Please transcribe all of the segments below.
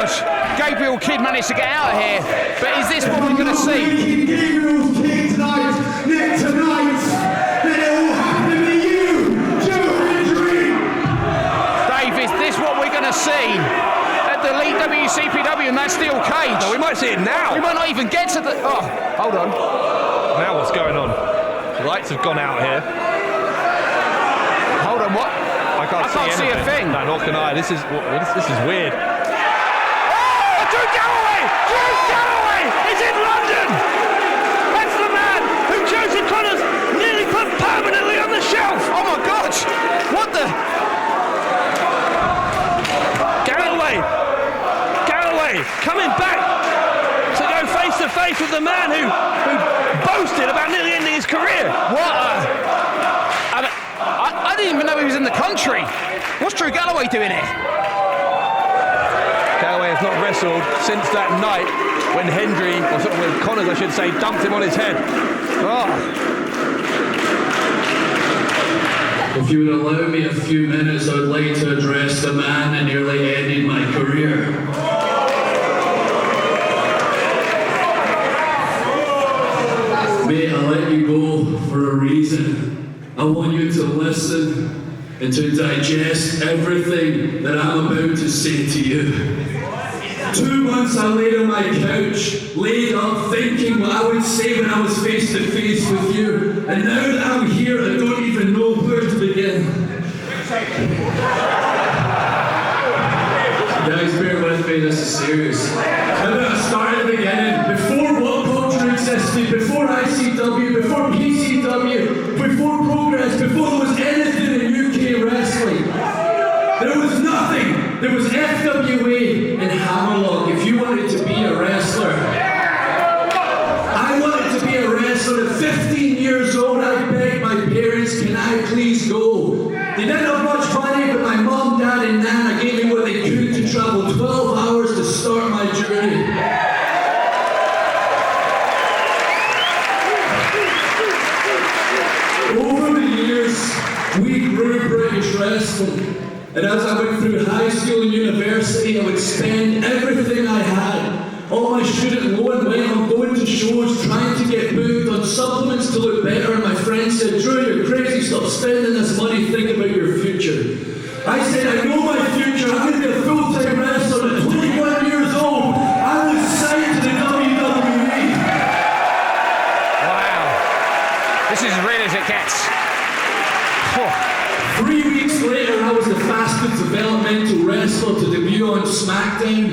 God, Gabriel Kidd managed to get out of here, but is this what we're going to see? Gabriel Kidd tonight, Nick tonight, then it will happen to you, Joe Hendry. Dave, is this what we're going to see at the Elite WCPW in that steel cage? No, we might see it now. We might not even get to the... Oh, hold on. Now what's going on? The lights have gone out here. Hold on, what? I can't see a thing. No, nor can I. This is weird. Oh, Drew Galloway! Drew Galloway is in London! That's the man who Joseph Connors nearly put permanently on the shelf! Oh my God! What the... Galloway coming back to go face to face with the man who boasted about nearly ending his career. What I didn't even know he was in the country. What's Drew Galloway doing here? Galloway has not wrestled since that night when Hendry, or sort of when Connors I should say, dumped him on his head. Oh. If you would allow me a few minutes, I would like to address the man that nearly ended my career. Mate, I let you go for a reason. I want you to listen and to digest everything that I'm about to say to you. 2 months I laid on my couch, laid up thinking what I would say when I was face to face with you. And now that I'm here, I don't even know where to begin. Guys, bear with me, this is serious. How about I start at the beginning? Before What Culture existed, before ICW, before PCW, before Progress, before there was anything in UK wrestling, there was nothing. There was FWA and Hammerlock. If you wanted to be a wrestler, I wanted to be a wrestler. At 15 years old, I begged my parents, can I please go? They didn't have much money, but my mom, dad, and nana gave me what they could to travel 12 hours to start my journey. Over the years, we grew British wrestling. And as I went through high school and university, I would spend everything I had, all my student loan money on going to shows, trying to get booked, on supplements to look better. And my friend said, Drew, you're crazy, stop spending this money, think about your future. I said, I know my future, I'm going to be a full-time wrestler. At 21 years old, I was signed to the WWE. Wow. This is as real as it gets. 3 weeks later, I was the fastest developmental wrestler to debut on SmackDown.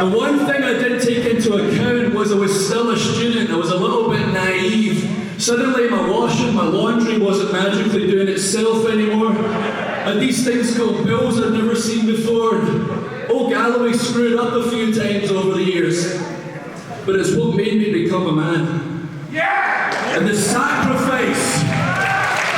The one thing I didn't take into account was I was still a student. I was a little bit naive. Suddenly my washing, my laundry wasn't magically doing itself anymore. And these things called bills I'd never seen before. Old Galloway screwed up a few times over the years. But it's what made me become a man. Yeah! And the sacrifice.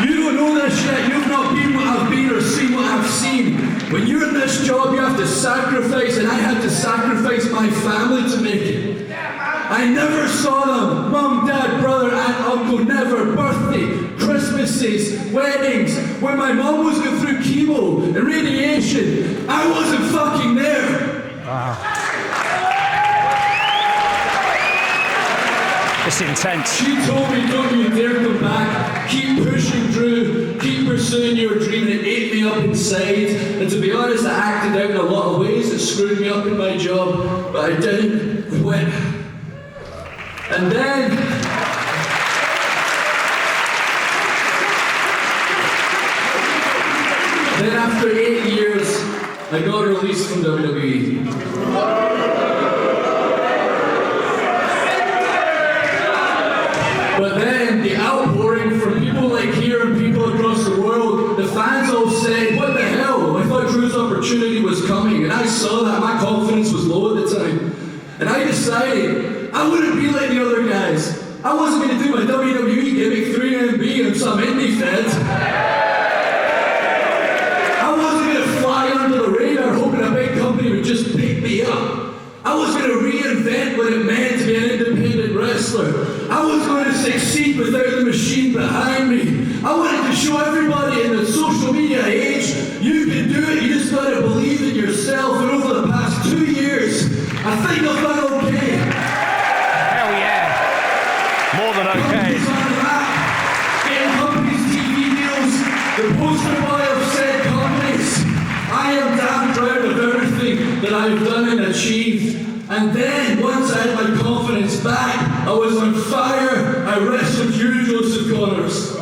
You don't know this yet, you've not been what I've been or seen what I've seen. When you're in this job, you have to sacrifice, and I had to sacrifice my family to make it. I never saw them, mum, dad, brother, aunt, uncle, never. Birthday, Christmases, weddings. When my mum was going through chemo and radiation, I wasn't fucking there. Wow. It's intense. She told me, don't you dare come back. Keep pushing, Drew. Keep pursuing your dream. And it ate me up inside. And to be honest, I acted out in a lot of ways that screwed me up in my job. But I didn't quit. And then after 8 years, I got released from WWE. But then the outpouring from people like here and people across the world, the fans all said, what the hell? I thought Drew's opportunity was coming, and I saw that. My confidence was low at the time. And I decided I wouldn't be like the other guys. I wasn't going to do my WWE gimmick 3MB and some indie feds. I wasn't going to fly under the radar hoping a big company would just pick me up. I was going to reinvent what it meant to be an independent wrestler. I was going to succeed without the machine behind me. I wanted to show everybody in the social media age, you can do it, you just got to believe in yourself. And over the past 2 years, I've done and achieved. And then, once I had my confidence back, I was on fire. I wrestled you, Joseph Connors.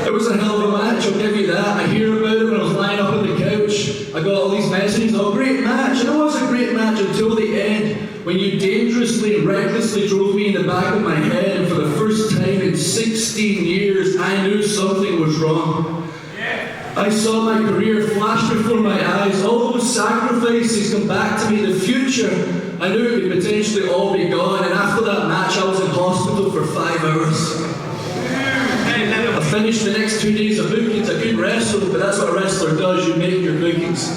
It was a hell of a match, I'll give you that. I hear about it when I was lying up on the couch. I got all these messages, oh, great match. And it was a great match until the end, when you dangerously and recklessly drove me in the back of my head. And for the first time in 16 years, I knew something was wrong. I saw my career flash before my eyes. All those sacrifices come back to me in the future. I knew it could potentially all be gone. And after that match, I was in hospital for 5 hours. I finished the next 2 days of bookings. I couldn't wrestle, but that's what a wrestler does. You make your bookings.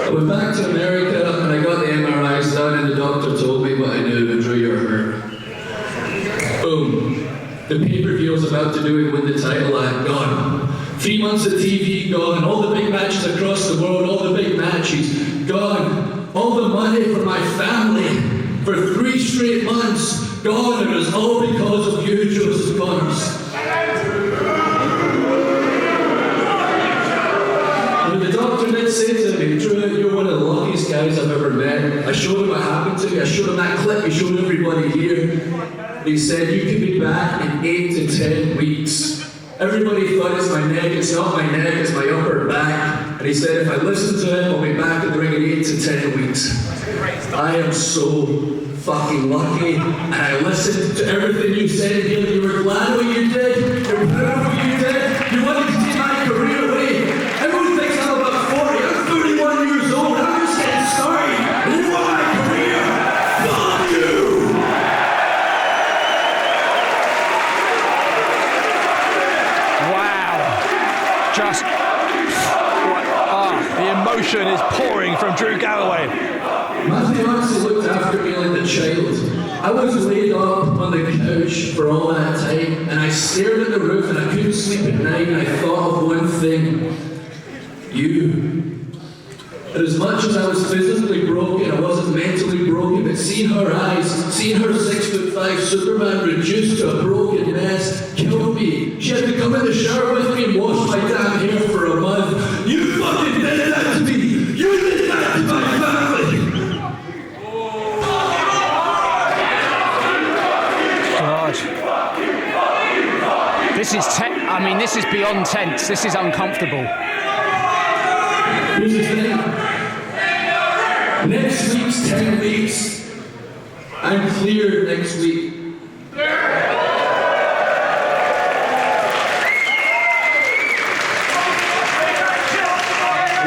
I went back to America and I got the MRIs done, and the doctor told me what I knew: Andrew, you're hurt. Boom. The pay-per-view I was about to do and win the title, I'm gone. 3 months of TV gone. All the big matches across the world, all the big matches gone. All the money for my family for 3 straight months gone. It was all because of you, Joseph Connors. The doctor did say to me, Drew, you're one of the luckiest guys I've ever met. I showed him what happened to me. I showed him that clip. He showed everybody here. He said, you could be back in 8 to 10 weeks. Everybody thought it's my neck. It's not my neck, it's my upper back. And he said, if I listen to him, I'll be back in the ring in 8 to 10 weeks. I am so fucking lucky. And I listened to everything you said here. You were glad what you did. You were proud of what you did. You wanted to see my career away. Everyone thinks I'm about 40. I'm 31 years old. I'm just getting started. And you want my career? Fuck you! Just, the emotion is pouring from Drew Galloway. My fiance looked after me like a child. I was laid up on the couch for all that time, and I stared at the roof and I couldn't sleep at night, and I thought of one thing: you. And as much as I was physically broken, I wasn't mentally broken, but seeing her eyes, seeing her 6'5" Superman reduced to a broken mess, killed me. She had to come in the shower with me and wash my damn hair for a month. You fucking did that to me! You did that to my family! God. This is this is beyond tense. This is uncomfortable. Here's the thing. Next week's 10 weeks. I'm clear next week.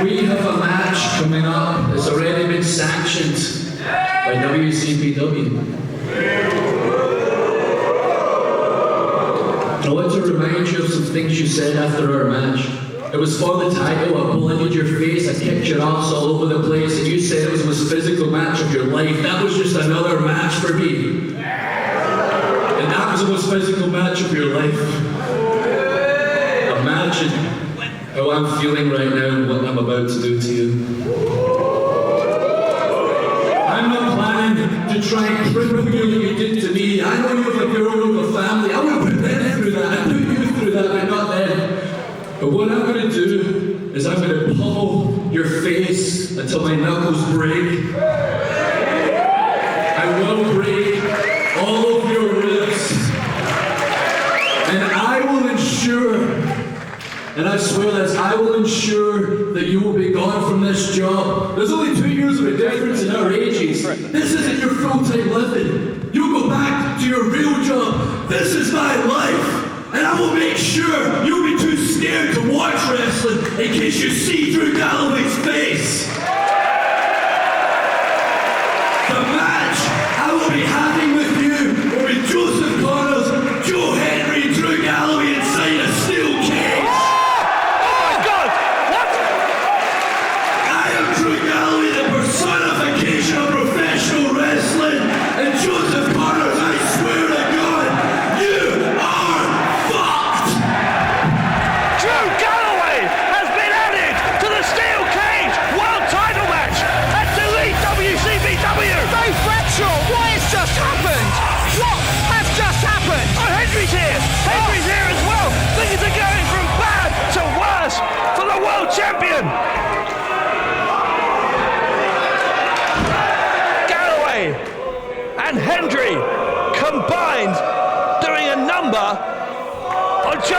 We have a match coming up. It's already been sanctioned by WCPW. I want to remind you of some things you said after our match. It was for the title. I blinded your face, I kicked your ass all over the place, and you said it was the most physical match of your life. That was just another match for me. And that was the most physical match of your life. Imagine how I'm feeling right now and what I'm about to do to you. I'm not planning to try and cripple you like you did to me. I know you have a girl with a family. I would put them through that. I put you through that, but not them. But what I'm going to do is I'm going to pummel your face until my knuckles break. I will break all of your ribs. And I will ensure, and I swear this, I will ensure that you will be gone from this job. There's only 2 years of a difference in our ages. This isn't your full-time living. You'll go back to your real job. This is my life. And I will make sure you'll be too scared to watch wrestling in case you see Drew Galloway's face. The match I will be having with you will be Joseph Connors, Joe Henry, and Drew Galloway inside a steel cage. Oh my God! What? I am Drew Galloway, the personification of professional wrestling, and Joseph Connors, I swear to God, you are fucked! Drew Galloway has been added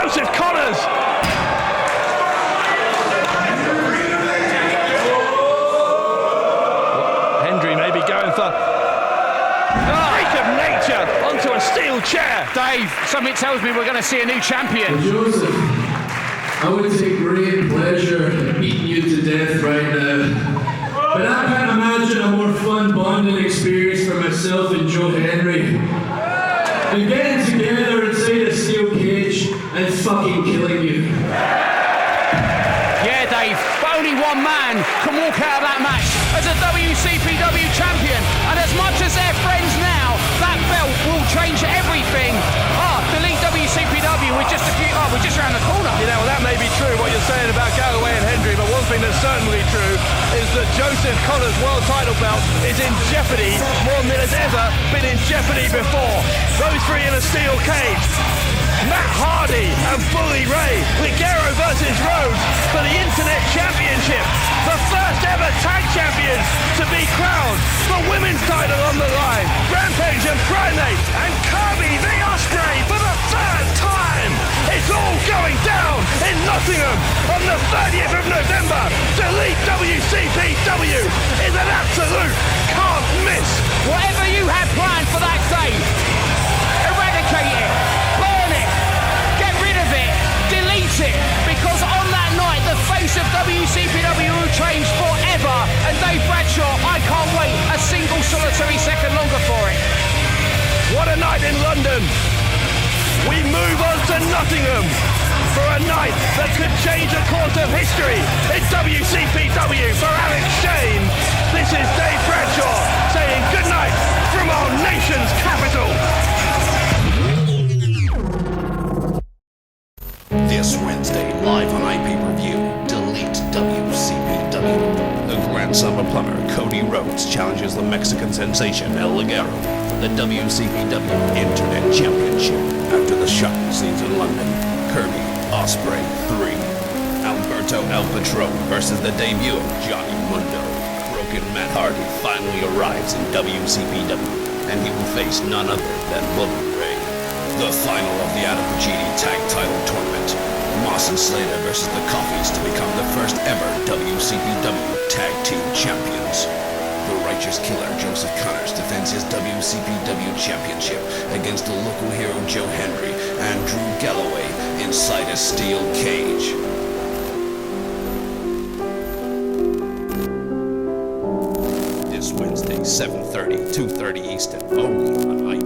Joseph Connors. Hendry may be going for freak of nature onto a steel chair. Dave, something tells me we're going to see a new champion. Joseph, I would take great pleasure in beating you to death right now. But I can't imagine a more fun bonding experience for myself and Joe Henry than getting together inside a steel cage and fucking killing you. Yeah, Dave, but only one man can walk out of that match as a WCPW champion. And as much as they're friends now, that belt will change everything. Delete WCPW, we're just around the corner. You know, well, that may be true, what you're saying about Galloway and Hendry, but one thing that's certainly true is that Joseph Connors' world title belt is in jeopardy more than it has ever been in jeopardy before. Those three in a steel cage. Matt Hardy and Bully Ray, Ligero versus Rhodes for the Internet Championship. The first ever tag champions to be crowned. The women's title on the line. Rampage and Primate and Kirby the Osprey for the third time. It's all going down in Nottingham on the 30th of November. Delete WCPW is an absolute can't miss. Whatever you had planned for that day, eradicate it, burn it, get rid of it, delete it, because on that night the face of WCPW will change forever. And Dave Bradshaw, I can't wait a single solitary second longer for it. What a night in London. We move on to Nottingham for a night that could change the course of history in WCPW. For Alex Shane, this is Dave Bradshaw saying good night from our nation's capital. This Wednesday, live on iPay-per-view, Delete WCPW. The Grand Samba plumber Cody Rhodes challenges the Mexican sensation El Ligero for the WCPW Internet Championship. After the shocking scenes in London, Kirby Osprey 3, Alberto El Patron versus the debut of Johnny Mundo. Broken Matt Hardy finally arrives in WCPW, and he will face none other than Bully Ray. The final of the Adam Pacini Tag Title Tournament. Moss and Slater versus the Coffees to become the first ever WCPW Tag Team Champions. The Righteous Killer Joseph Connors defends his WCPW Championship against the local hero Joe Henry and Drew Galloway inside a steel cage. This Wednesday, 7:30, 2:30 Eastern, only on iPay.